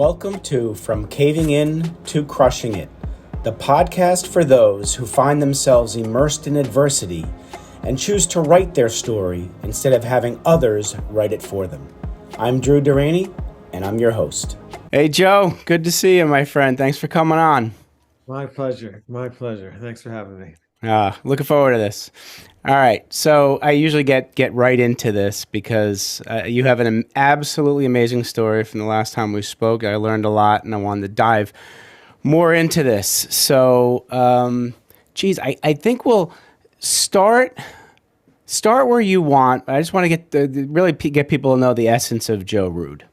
Welcome to From Caving In to Crushing It, the podcast for those who find themselves immersed in adversity and choose to write their story instead of having others write it for them. I'm Drew Durrani, and I'm your host. Hey, Joe. Good to see you, my friend. Thanks for coming on. My pleasure. My pleasure. Thanks for having me. Looking forward to this. All right, so I usually get right into this because you have an absolutely amazing story from the last time we spoke. I learned a lot, and I wanted to dive more into this. So, I think we'll start where you want. I just want to get people to know the essence of Joe Rude.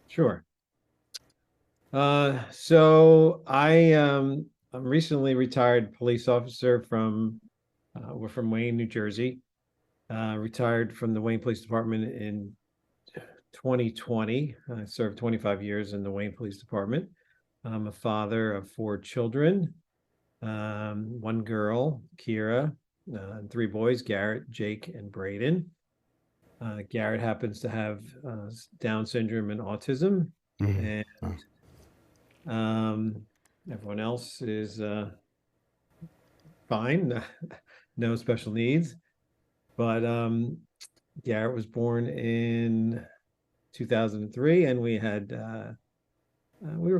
Sure. I'm recently retired police officer we're from Wayne, New Jersey. Retired from the Wayne Police Department in 2020. I served 25 years in the Wayne Police Department. I'm a father of 4 children, 1 girl, Kira, and 3 boys, Garrett, Jake, and Braden. Garrett happens to have Down syndrome and autism, and everyone else is fine, no special needs. But Garrett was born in 2003, and we were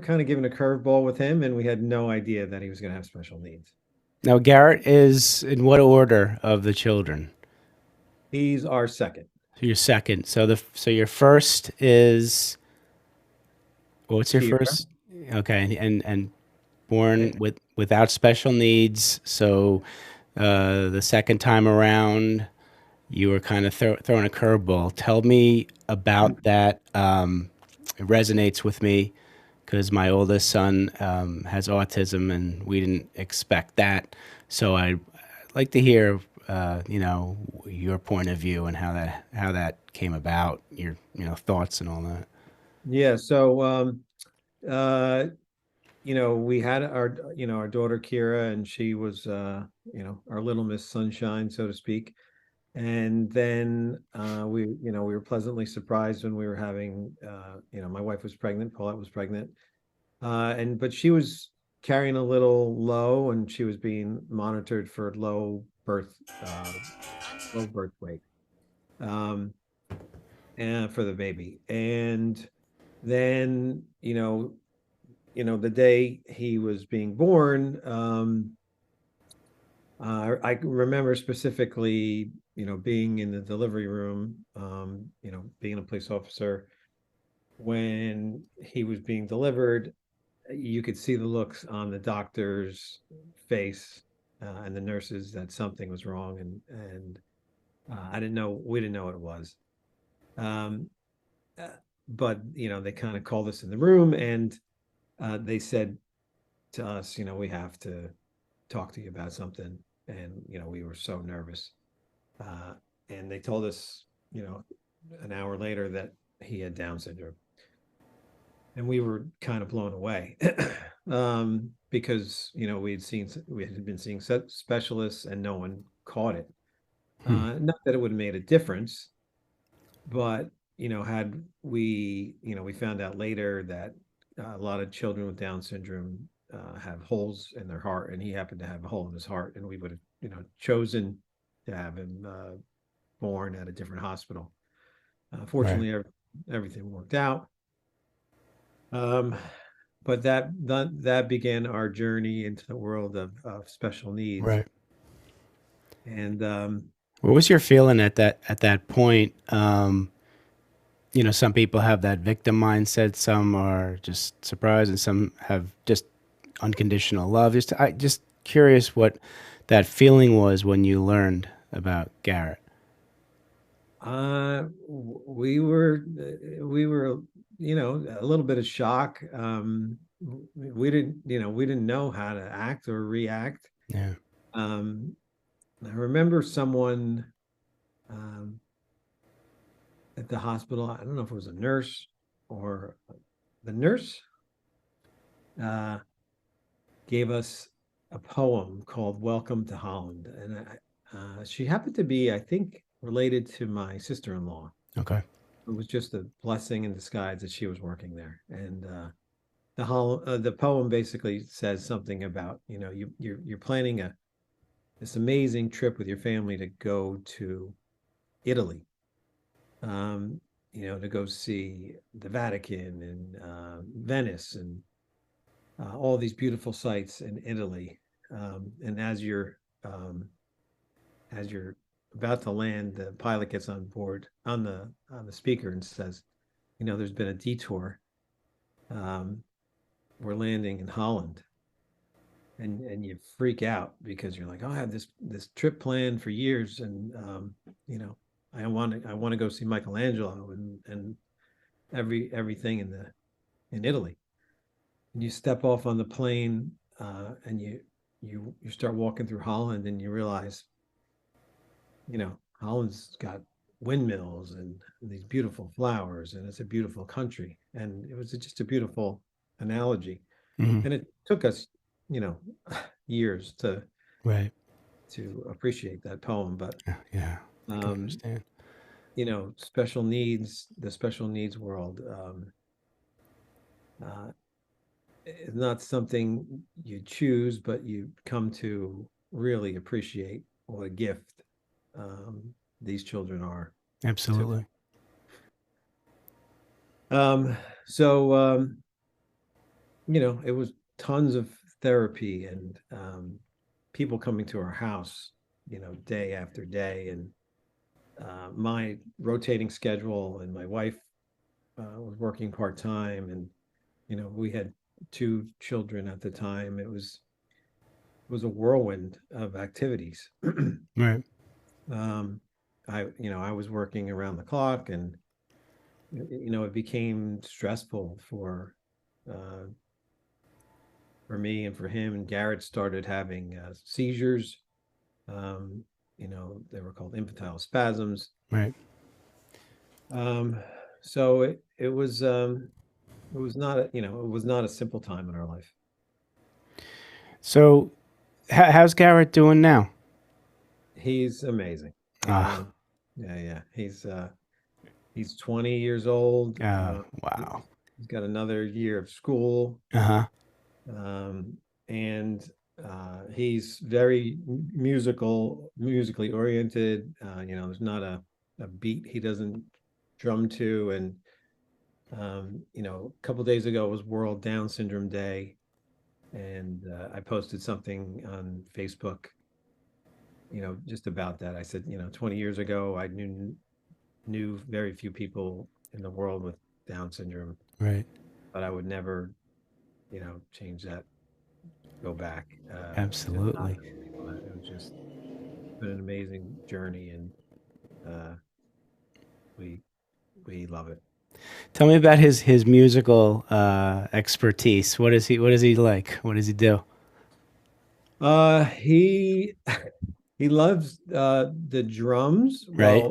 kind of given a curveball with him, and we had no idea that he was going to have special needs. Now, Garrett is in what order of the children? He's our second. So your second. So your first is what's your Kira. first? Okay, and born without special needs. So the second time around, you were kind of throwing a curveball. Tell me about that. It resonates with me because my oldest son has autism, and we didn't expect that. So I'd like to hear, your point of view and how that came about. Your thoughts and all that. Yeah. So we had our daughter Kira, and she was our little Miss Sunshine, so to speak. And then we were pleasantly surprised when we were having my wife was pregnant, Paulette was pregnant, but she was carrying a little low, and she was being monitored for low birth weight, and for the baby. And then the day he was being born, I remember specifically, being in the delivery room, being a police officer. When he was being delivered, you could see the looks on the doctor's face and the nurses that something was wrong, and we didn't know what it was. Um, but they kind of called us in the room, and they said to us, we have to talk to you about something. And we were so nervous, and they told us an hour later that he had Down syndrome, and we were kind of blown away. Because we had been seeing specialists, and no one caught it. Not that it would have made a difference, but had we found out later that a lot of children with Down syndrome have holes in their heart, and he happened to have a hole in his heart, and we would have chosen to have him born at a different hospital. Fortunately, right. Everything worked out. But that began our journey into the world of special needs. Right. And what was your feeling at that point? Some people have that victim mindset, some are just surprised, and some have just unconditional love. Just curious what that feeling was when you learned about Garrett. We were a little bit of shock. We didn't know how to act or react. Yeah. I remember someone at the hospital, I don't know if it was a nurse or the nurse, gave us a poem called Welcome to Holland. And she happened to be, I think, related to my sister-in-law. Okay. it was just a blessing in disguise that she was working there. And the poem basically says something about, you're planning a this amazing trip with your family to go to Italy, um, to go see the Vatican and Venice and all these beautiful sites in Italy. And as you're about to land, the pilot gets on board on the speaker and says, there's been a detour. Um, we're landing in Holland, and you freak out because you're like, oh, I had this trip planned for years, and you know, I want to go see Michelangelo and everything in Italy. And you step off on the plane, and you start walking through Holland, and you realize, Holland's got windmills and these beautiful flowers, and it's a beautiful country. And it was just a beautiful analogy. Hmm. And it took us, you know, years Right. to appreciate that poem. But Yeah, yeah, I can um, understand. special needs, the special needs world, uh, is not something you choose, but you come to really appreciate what a gift these children are to. Absolutely. Um, so it was tons of therapy and people coming to our house, day after day, and my rotating schedule, and my wife was working part time, and we had two children at the time. It was a whirlwind of activities. Right. um, I was working around the clock, and it became stressful uh, for me and for him. And Garrett started having seizures. Um, they were called infantile spasms. Right. Um, so it was not a simple time in our life. So, how's Garrett doing now? He's amazing. Ah. Yeah, yeah. He's 20 years old. Wow. He's got another year of school. Uh huh. Um, and he's very musically oriented. There's not a beat he doesn't drum to. And a couple days ago was World Down Syndrome Day, and I posted something on Facebook, just about that. I said, 20 years ago, I knew very few people in the world with Down syndrome, Right. but I would never, change that, go back to not Absolutely. know people. It was just been an amazing journey, and uh, we we love it. Tell me about his musical expertise. What is he like? What does he do? He he loves the drums. Right.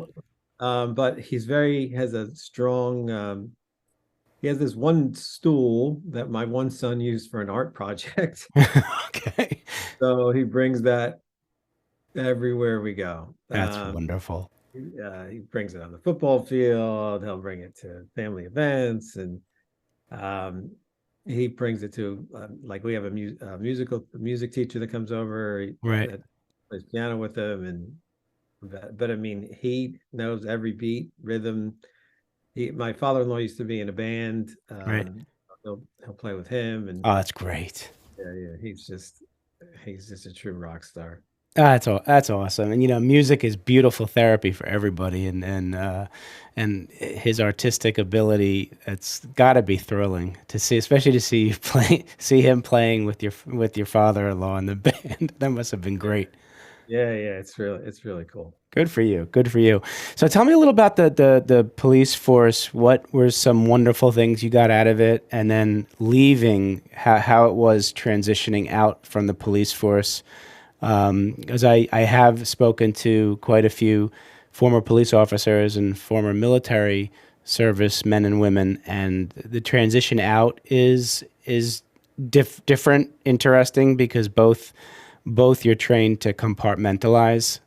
Well, but has a strong. He has this one stool that my one son used for an art project. Okay. So he brings that everywhere we go. That's wonderful. He brings it on the football field. He'll bring it to family events, and um, he brings it to like we have music teacher that comes over Right. that plays piano with him, and but I mean, he knows every beat, rhythm. My father-in-law used to be in a band. Right. He'll play with him, and Oh, that's great. yeah, yeah, he's just a true rock star. That's awesome. And music is beautiful therapy for everybody. And his artistic ability, it's got to be thrilling to see, especially to see you play, see him playing with your father-in-law in the band. That must have been great. Yeah, yeah, it's really cool. Good for you. Good for you. So tell me a little about the police force. What were some wonderful things you got out of it? And then leaving, how it was transitioning out from the police force. Because I have spoken to quite a few former police officers and former military service men and women, and the transition out is different, interesting, because both you're trained to compartmentalize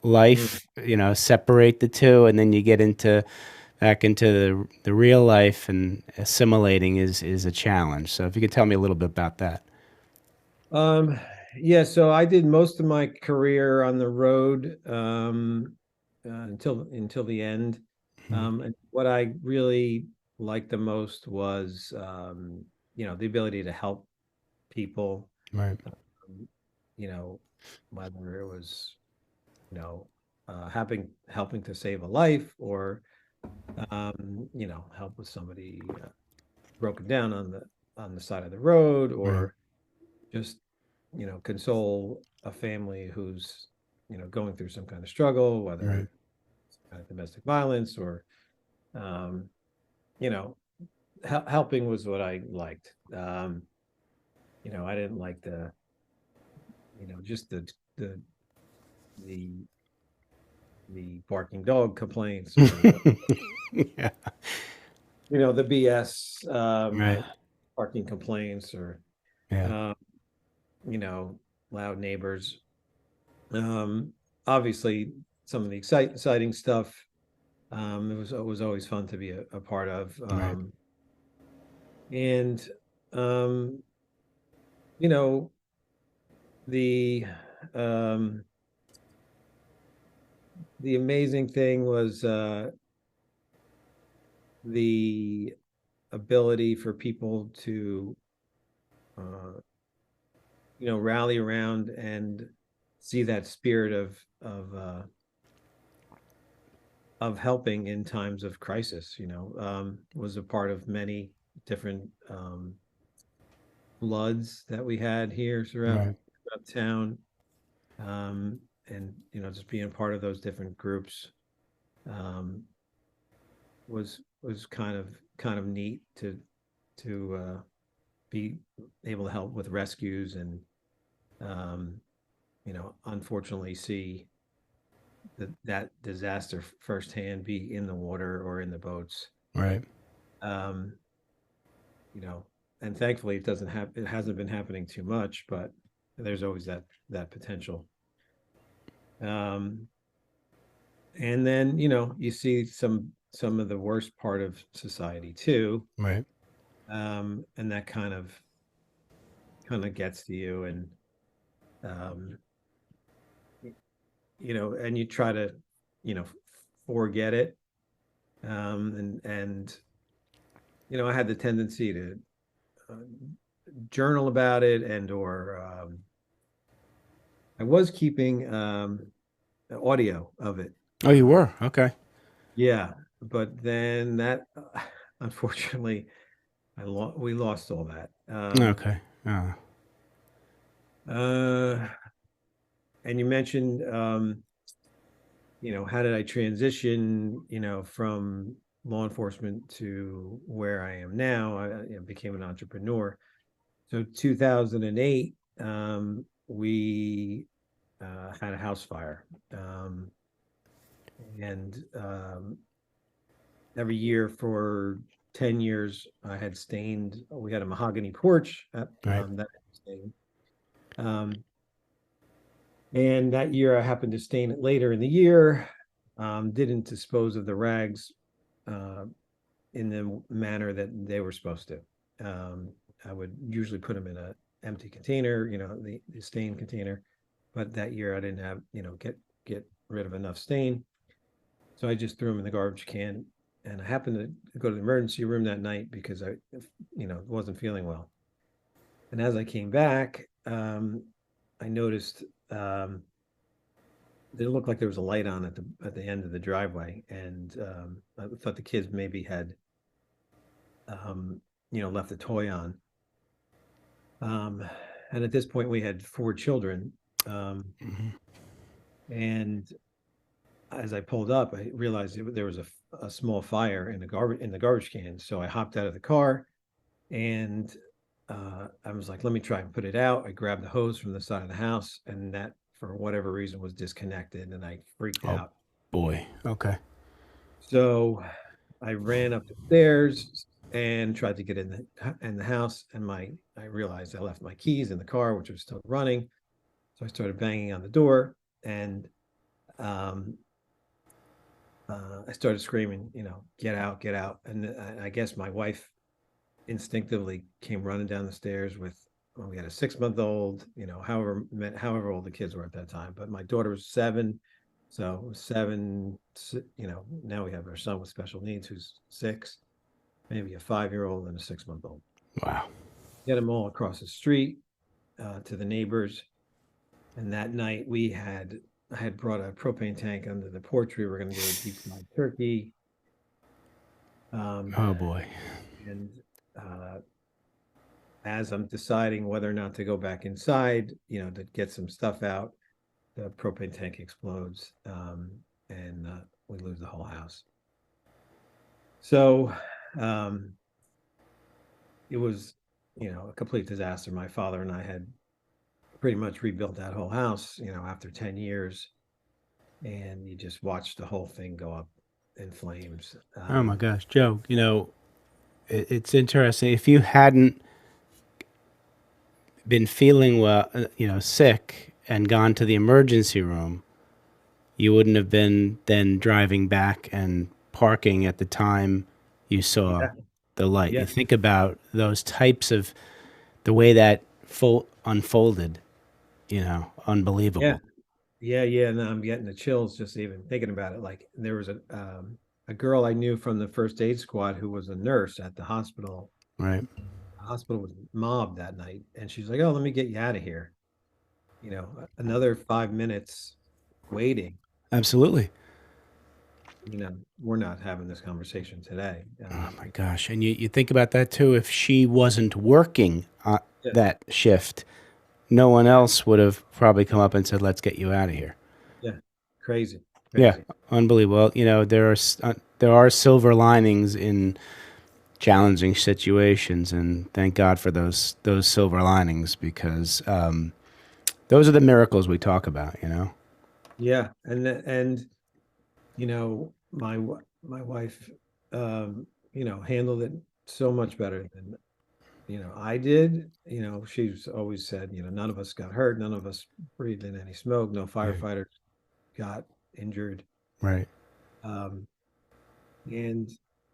Mhm. life, separate the two, and then you get into back into the real life and assimilating is a challenge. So if you could tell me a little bit about that. Um, yeah, so I did most of my career on the road until the end. Mhm. And what I really liked the most was the ability to help people, Right, um, you know, whether it was, helping to save a life or help with somebody broken down on the side of the road, right, or just console a family who's going through some kind of struggle, right, whether it's kind of domestic violence or um, you know helping was what I liked. I didn't like just the the the barking dog complaints, or yeah, the BS right, parking complaints, or yeah, um, you know loud neighbors. Um, Obviously, some of the exciting stuff. It was always fun to be a part of. right, And um, you know, the um the amazing thing was the ability for people to uh rally around and see that spirit of helping in times of crisis. Was a part of many different floods that we had here right, throughout town. um, and just being part of those different groups um, was kind of neat to be able to help with rescues, and unfortunately see that disaster firsthand, be in the water or in the boats. right, um, you know and thankfully it hasn't been happening too much, but there's always that potential. um, and then you see some of the worst part of society too. right, And that kind of gets to you, and um and you try to forget it. And I had the tendency to uh, journal about it, and or I was keeping audio of it. oh, you were, okay, Yeah, but then that unfortunately we lost all that. okay, Uh, and you mentioned, how did I transition, from law enforcement to where I am now? I became an entrepreneur. So 2008, we had a house fire. And every year for 10 years, we had a mahogany porch right, that I stained. Um, and that year I happened to stain it later in the year. Didn't dispose of the rags uh, in the manner that they were supposed to. Um, I would usually put them in a empty container, the stain container. But that year I didn't have, get rid of enough stain. So I just threw them in the garbage can. And I happened to go to the emergency room that night because I, wasn't feeling well. And as I came back, I noticed it looked like there was a light on at the end of the driveway, and I thought the kids maybe had left a toy on. Um, and at this point, we had four children. mhm, And as I pulled up, I realized there was a small fire in the garbage can. So I hopped out of the car, and I was like, "Let me try and put it out." I grabbed the hose from the side of the house, and that, for whatever reason, was disconnected, and I freaked oh out. boy, okay, So I ran up the stairs and tried to get in the house, and I realized I left my keys in the car, which was still running. So I started banging on the door, and um, I started screaming, get out, get out. And I guess my wife instinctively came running down the stairs with, well, we had a 6 month old, however old the kids were at that time. But my daughter was 7. So it was 7, now we have our son with special needs who's 6, maybe a 5 year old and a 6 month old. Wow. Get them all across the street to the neighbors. And that night I had brought a propane tank under the porch. We were going to do a deep fried turkey. Um, Oh boy. and uh, as I'm deciding whether or not to go back inside, to get some stuff out, the propane tank explodes, and we lose the whole house. So um, it was, a complete disaster. My father and I had pretty much rebuilt that whole house, after 10 years, and you just watched the whole thing go up in flames. Oh my gosh, Joe. It's interesting. If you hadn't been feeling well, sick, and gone to the emergency room, you wouldn't have been then driving back and parking at the time you saw Yeah, the light. You yeah, think about those types of the way that unfolded. yeah, Unbelievable. yeah. And I'm getting the chills just even thinking about it. Like there was a girl I knew from the first aid squad who was a nurse at the hospital. Right. The hospital was mobbed that night, and she's like, "Oh, let me get you out of here." Another 5 minutes waiting. Absolutely. We're not having this conversation today. Oh my gosh. And you think about that too. If she wasn't working Yeah, that shift, no one else would have probably come up and said, "Let's get you out of here." yeah, crazy, Yeah, crazy. unbelievable. Well, there are silver linings in challenging situations, and thank God for those silver linings because those are the miracles we talk about. Yeah, and my wife, handled it so much better than I did. She's always said, none of us got hurt, none of us breathed in any smoke, no Right. firefighters got injured. Right. Um, and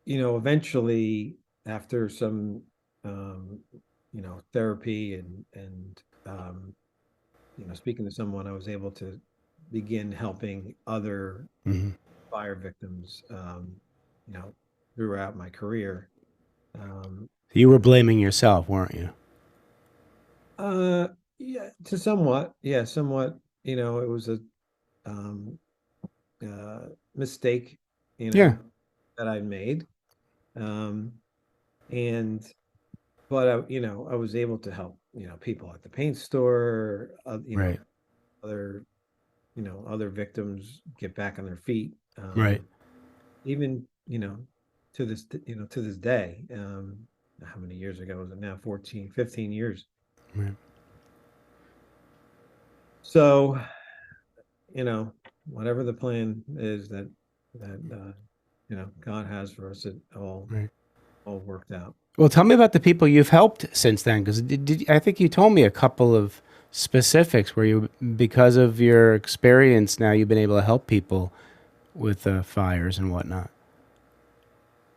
eventually, after some um, therapy and speaking to someone, I was able to begin helping other Hmm. fire victims, you know, throughout my career. Um, You were blaming yourself, weren't you? uh, yeah, to somewhat, yeah, somewhat. It was a um, uh, mistake, Yeah. that I made, um, and but I was able to help, people at the paint store, Right. other, other victims get back on their feet. Right. Even to this day, how many years ago was it now? 14, 15 years. Right. So whatever the plan is that God has for us, it Right. all worked out. Well, tell me about the people you've helped since then, because I think you told me a couple of specifics where you, because of your experience, now you've been able to help people with fires and whatnot.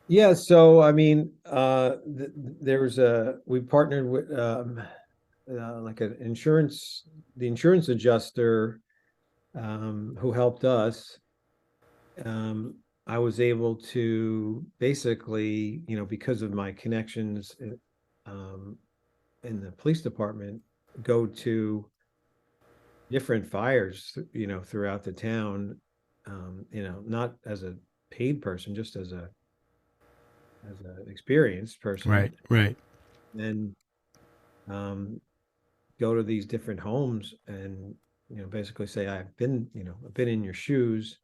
Yeah, so I mean, there was we partnered with like the insurance adjuster, who helped us. um, I was able to basically, because of my connections in the police department, go to different fires, throughout the town, not as a paid person, just as an experienced Right. person, Right. and um, go to these different homes and basically say, I've been in your shoes.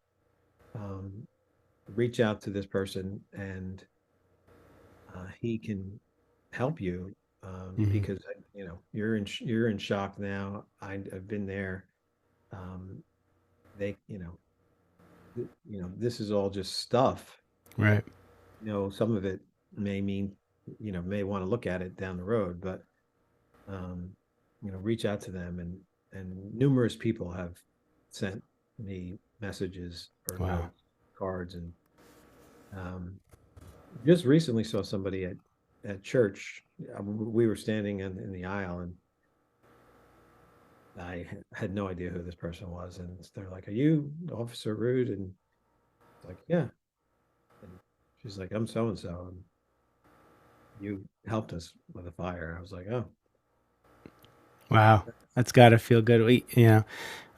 Um, Reach out to this person, and he can help you, Hmm. because you're in shock now. I've been there. Um, they this is all just stuff. Right. Some of it may mean, may want to look at it down the road, but um, reach out to them, and numerous people have sent me messages or Wow. notes, cards. cards. And um, just recently saw somebody at church. We were standing in the aisle, and I had no idea who this person was. And they're like, "Are you Officer Rude?" And it's like, "Yeah." And she's like, "I'm so and so, and you helped us with a fire." I was like, "Oh, Wow. That's got to feel good.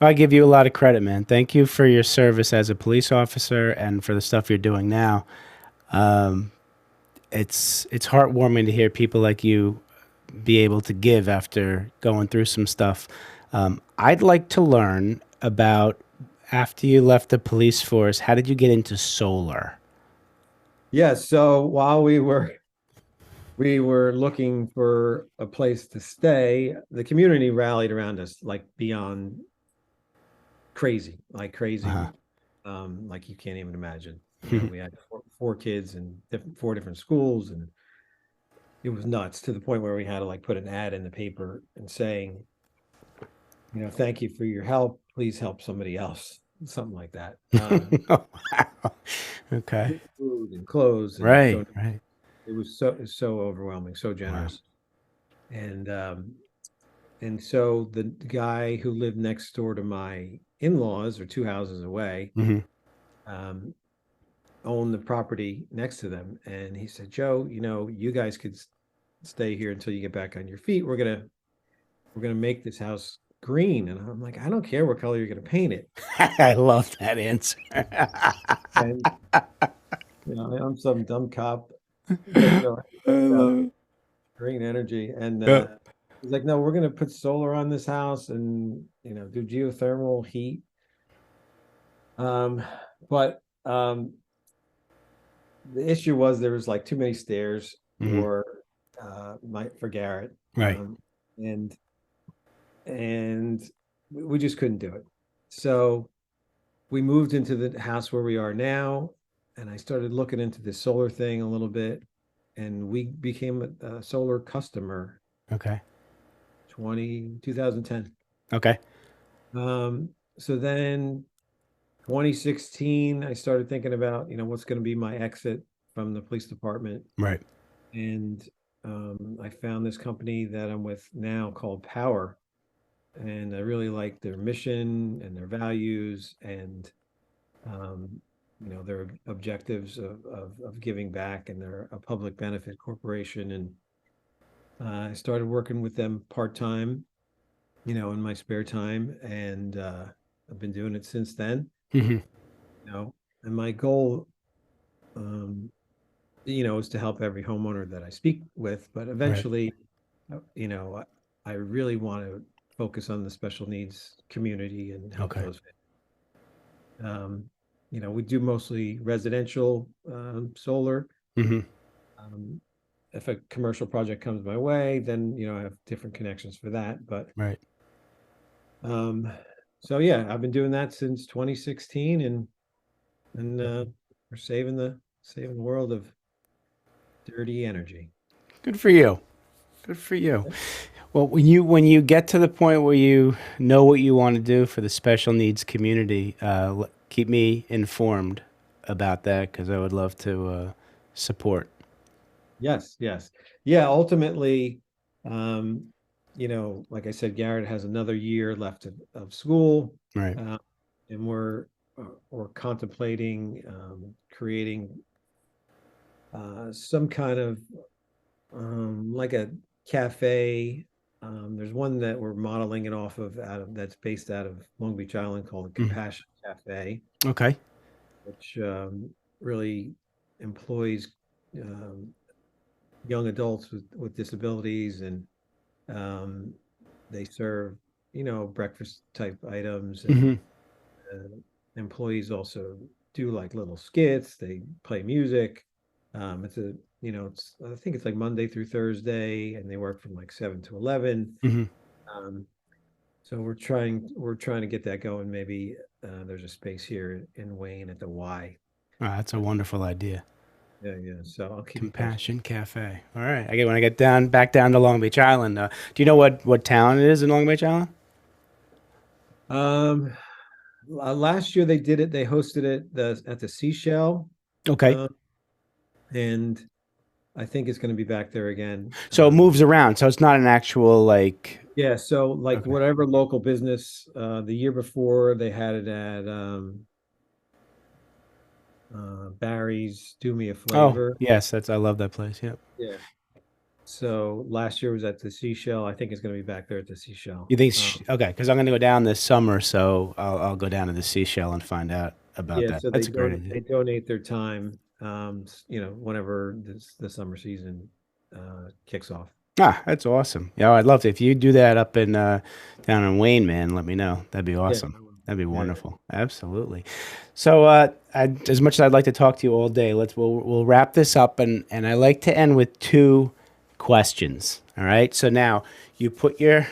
I give you a lot of credit, man. Thank you for your service as a police officer and for the stuff you're doing now. Um, it's heartwarming to hear people like you be able to give after going through some stuff. I'd like to learn about after you left the police force. How did you get into solar? yeah." So while we were looking for a place to stay, the community rallied around us like beyond crazy, like Uh-huh. crazy, like you can't even imagine. We had four kids in four different schools, and it was nuts to the point where we had to like put an ad in the paper and saying, "Thank you for your help. Please help somebody else," something like that. Oh, wow. Okay. Food and clothes and Right. don't. Right. It was so overwhelming, so Wow. generous. And so the guy who lived next door to my in-laws, or two houses away, Hmm. um, owned the property next to them. And he said, "Joe, you guys could stay here until you get back on your feet. We're gonna make this house green." And I'm like, "I don't care what color you're gonna paint it." I love that answer. And I'm some dumb cop, doesn't know I anything about love green energy. And it. he's like, "No, we're gonna put solar on this house and do geothermal heat." Um, but the issue was there was like too many stairs Hmm. for Garrett. Right. And we just couldn't do it. So we moved into the house where we are now, and I started looking into the solar thing a little bit, and we became a solar customer Okay. 2010. Okay. Um, so then 2016, I started thinking about, what's going to be my exit from the police department. Right. And I found this company that I'm with now called Power. And I really like their mission and their values and, um, their objectives of giving back. And they're a public benefit corporation. And I started working with them part-time, in my spare time. And I've been doing it since then, Hmm. you know, and my goal, um, is to help every homeowner that I speak with. But Right. eventually, I really want to focus on the special needs community and help Okay. those. We do mostly residential solar. Hmm. Um, if a commercial project comes my way, then I have different connections for that. But Right. um, so yeah, I've been doing that since 2016, and we're saving the world of dirty energy. Good for you. Good for you. Well, when you get to the point where you know what you want to do for the special needs community, keep me informed about that because I would love to support. Yes, yes. Yeah, ultimately, um, like I said, Garrett has another year left of school, Right. uh, and we're contemplating creating some kind of like a cafe. There's one that we're modeling it off of out of that's based out of Long Beach Island called the Mhm. Compassion Cafe, Okay. which really employs um, young adults with disabilities, and um, they serve breakfast type items. And Hmm. uh, employees also do like little skits. They play music. It's a it's I think it's like Monday through Thursday, and they work from like 7 to 11. Hmm. um, so we're trying to get that going. Maybe there's a space here in Wayne at the Y. Oh, that's a wonderful idea. Yeah, yeah, so I'll keep you posted. Compassion Cafe. All right. I get when I get back down to Long Beach Island. Do you know what town it is in Long Beach Island? um Last year they did it. They hosted it at the Seashell, Okay. uh, and I think it's going to be back there again. So it moves around. So it's not an actual like. Yeah, so like Okay. whatever local business, the year before they had it at Barry's Do Me a Oh Flavor. yes, that's I love that place. Yep. Yeah. So last year was at the Seashell. I think it's going to be back there at the Seashell. You think? Okay, because I'm going to go down this summer, so I'll go down to the seashell and find out about Yeah, that. so That's a great idea. they donate their time, whenever the summer season kicks off. Ah, that's awesome. Yeah, I'd love to. If you do that up in down in Wayne, man, let me know. That'd be Yeah, awesome. I will. That'd be Yeah, yeah. wonderful. Absolutely. So, as much as I'd like to talk to you all day, we'll wrap this up, and I like to end with two questions. All right. So now you put your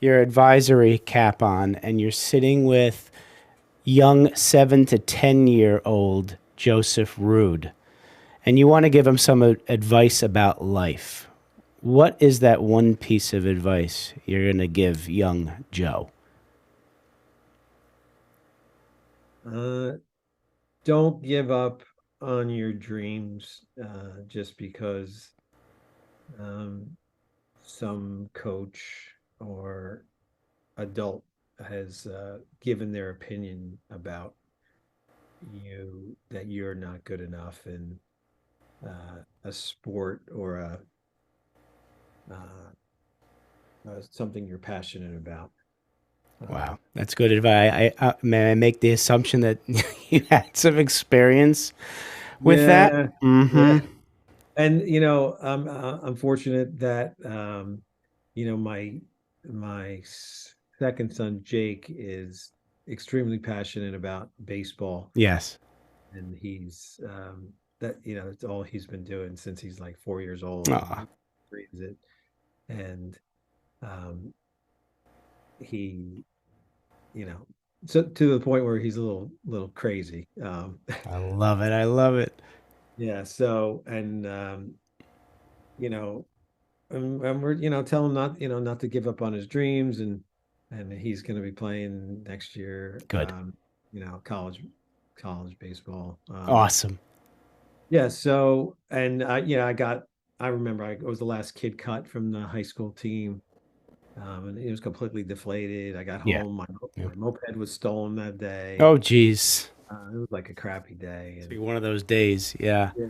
advisory cap on, and you're sitting with young 7 to 10 year old Joseph Rude, and you want to give him some advice about life. What is that one piece of advice you're going to give young Joe? Uh, don't give up on your dreams just because um, some coach or adult has given their opinion about you that you're not good enough in a sport or uh, something you're passionate about. Wow, Um, that's good advice. May I make the assumption that you had some experience with that? yeah, Mm-hmm. yeah. And I'm fortunate that my second son Jake is extremely passionate about baseball, Yes. and he's that it's all he's been doing since he's like 4 years old. Aw, He reads it, and um, he you know so to the point where he's a little crazy. I love it. I love it. Yeah. So and you know and we're telling him not to give up on his dreams, and he's going to be playing next year, Good. college baseball. Awesome. Yeah, so and I remember I was the last kid cut from the high school team, and it was completely deflated. I got Yeah. home, Yeah. my moped was stolen that day. Oh, geez. It was like a crappy day, It's and like one of those days. Yeah. yeah,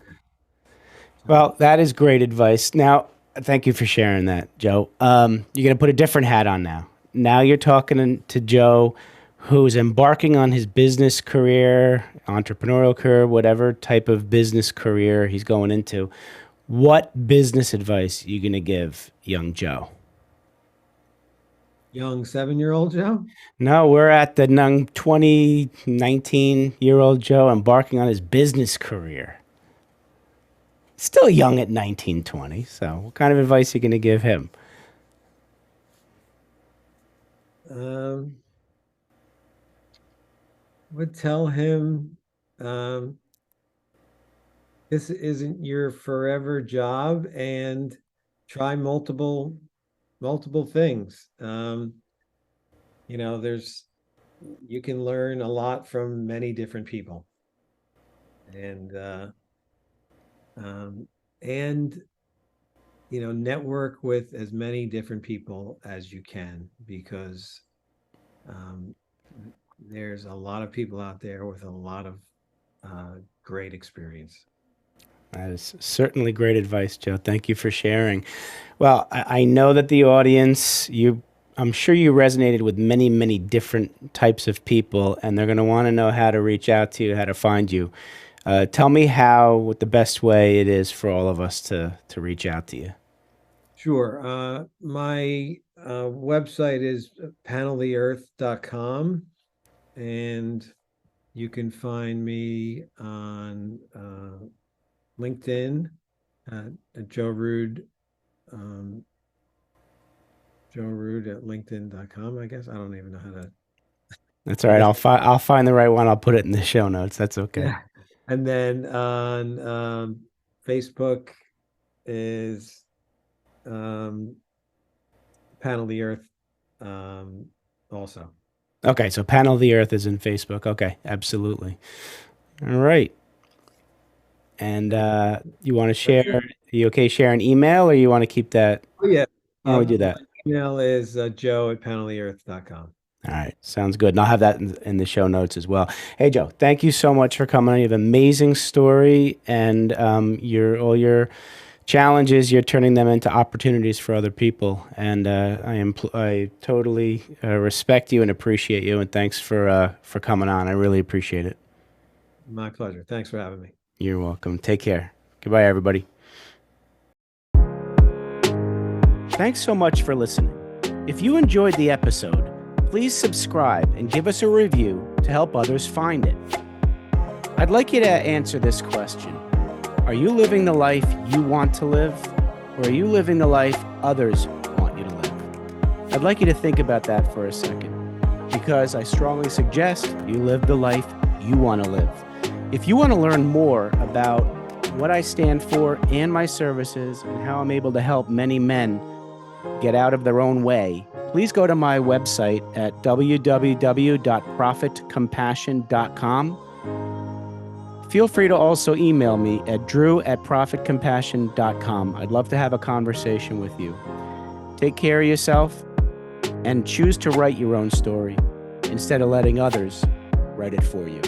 so Well, that is great advice. Now, thank you for sharing that, Joe. You're going to put a different hat on now. Now you're talking to Joe, who's embarking on his business career, entrepreneurial career, whatever type of business career he's going into. What business advice are you going to give young Joe? young 7-year-old Joe. No, we're at the young 20, 19-year-old Joe embarking on his business career. Still young at 19, 20. So, what kind of advice are you going to give him? Um, would tell him um, this isn't your forever job, and try multiple things. There's you can learn a lot from many different people, and um, and network with as many different people as you can, because um, there's a lot of people out there with a lot of great experience. That is certainly great advice, Joe. Thank you for sharing. Well, I know that the audience, I'm sure you resonated with many, many different types of people, and they're going to want to know how to reach out to you, how to find you. Tell me what the best way it is for all of us to reach out to you. Sure. My website is paneltheearth.com, and you can find me on LinkedIn at um, Joe Rude at LinkedIn.com, I guess. I don't even know how to, That's all I right. guess. I'll find the right one. I'll put it in the show notes. That's okay. Yeah. And then on Facebook is um, Panel the Earth also. Okay, so Panel of the Earth is in Facebook. Okay, absolutely. All right. And you want to share? Are you okay sharing email, or you want to keep that? Oh, yeah. Why don't we do My that? email is joe@paneloftheearth.com. All right, sounds good. And I'll have that in the show notes as well. Hey, Joe, thank you so much for coming on. You have an amazing story, and all your challenges, you're turning them into opportunities for other people. And I totally respect you and appreciate you. And thanks for coming on. I really appreciate it. My pleasure. Thanks for having me. You're welcome. Take care. Goodbye, everybody. Thanks so much for listening. If you enjoyed the episode, please subscribe and give us a review to help others find it. I'd like you to answer this question. Are you living the life you want to live, or are you living the life others want you to live? I'd like you to think about that for a second, because I strongly suggest you live the life you want to live. If you want to learn more about what I stand for and my services and how I'm able to help many men get out of their own way, please go to my website at www.profitcompassion.com. Feel free to also email me at drew@profitcompassion.com. I'd love to have a conversation with you. Take care of yourself and choose to write your own story instead of letting others write it for you.